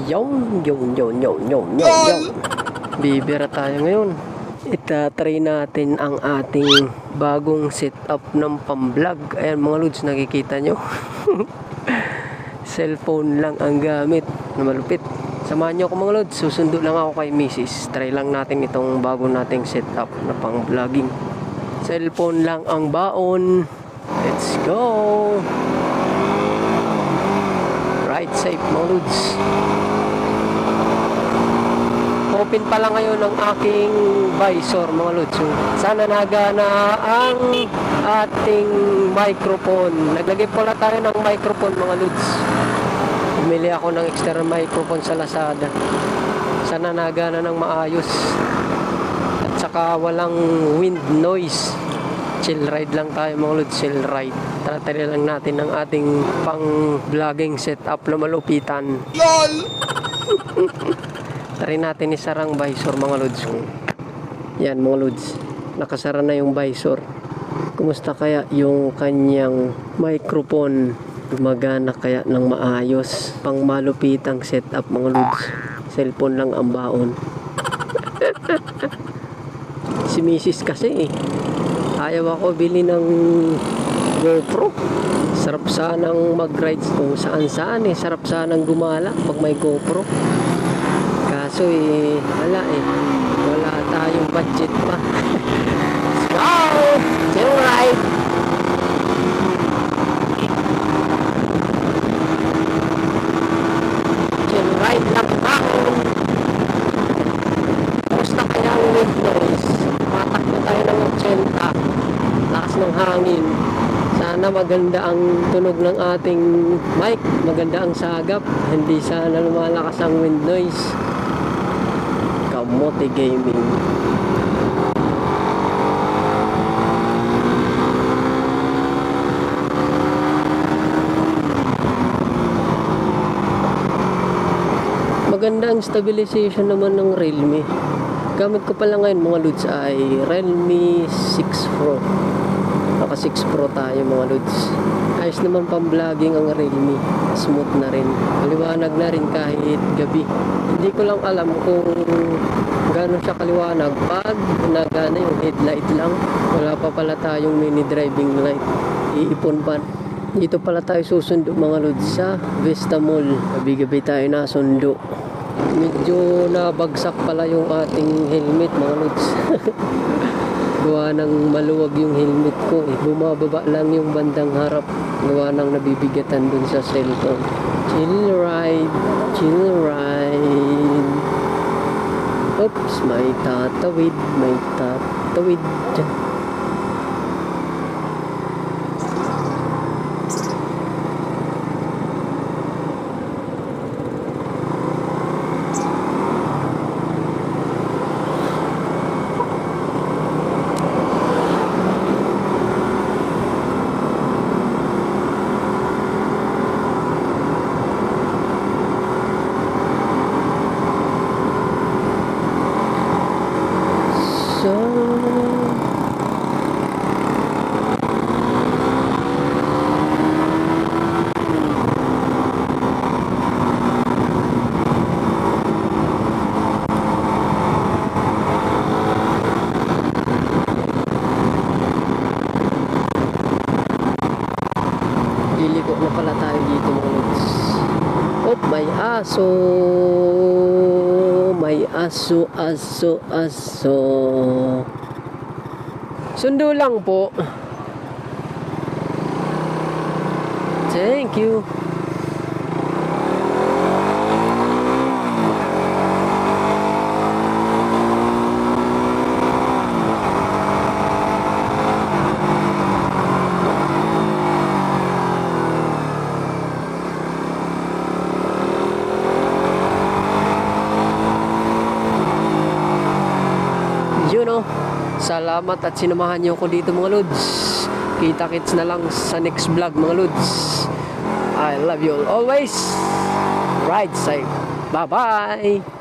Yung. Bibira tayo ngayon. Itatry natin ang ating bagong setup ng pamblog. Ayan mga lods, nakikita nyo. Cellphone lang ang gamit na malupit. Samahan nyo ako mga lods, susundo lang ako kay Mrs. Try lang natin itong bago nating setup na pang vlogging. Cellphone lang ang baon. Let's go. Ride safe mga lods. Open pa lang ngayon ang aking visor mga lods. Sana nagana ang ating microphone. Naglagay pala tayo ng microphone mga lods. Bumili ako ng external microphone sa Lazada. Sana nagana ng maayos. At saka walang wind noise. Chill ride lang tayo mga lods. Chill ride. Tatali lang natin ang ating pang vlogging setup na malupitan. LOL! Try natin isarang visor mga lods. Yan mga lods, nakasara na yung visor. Kumusta kaya yung kanyang microphone? Gumagana kaya ng maayos? Pang malupitang setup mga lods. Cellphone lang ang baon. Si Mrs. kasi ayaw ako bili ng GoPro. Sarap sanang mag-rides kung saan sarap sanang gumala pag may GoPro. Kaso wala wala tayong budget pa. Let's go! Chill ride! Chill ride lang taon. Gusto kaya ang wind noise. Matakbo tayo ng 80. Lakas ng hangin. Sana maganda ang tunog ng ating mic. Maganda ang sagap. Hindi sana lumalakas ang wind noise. Kamote Gaming. Maganda ang stabilization naman ng Realme. Gamit ko pala ngayon mga lods ay Realme 6 Pro. Naka 6 Pro tayo mga lods. Ayos naman pang vlogging ang Realme. Smooth na rin. Maliwanag na rin kahit gabi. Hindi ko lang alam kung gano'n siya kaliwanag pag nagana yung headlight lang. Wala pa pala tayong mini driving light. Iipon pa. Dito pala tayo susundo mga lods sa Vista Mall. Gabi-gabi tayo nasundo. Medyo nabagsak pala yung ating helmet mga lods. Gawa ng maluwag yung helmet ko Bumababa lang yung bandang harap. Gawa ng nabibigatan dun sa cellphone. Chill ride. Chill ride. Oops, may tatawid. May tatawid dyan. Liliko na pala tayo dito mga lods. Oh, may aso. May aso. Sundo lang po. Thank you. Salamat at sinamahan niyo ako dito mga lods. Kita-kits na lang sa next vlog mga lods. I love you all always. Ride safe. Bye-bye.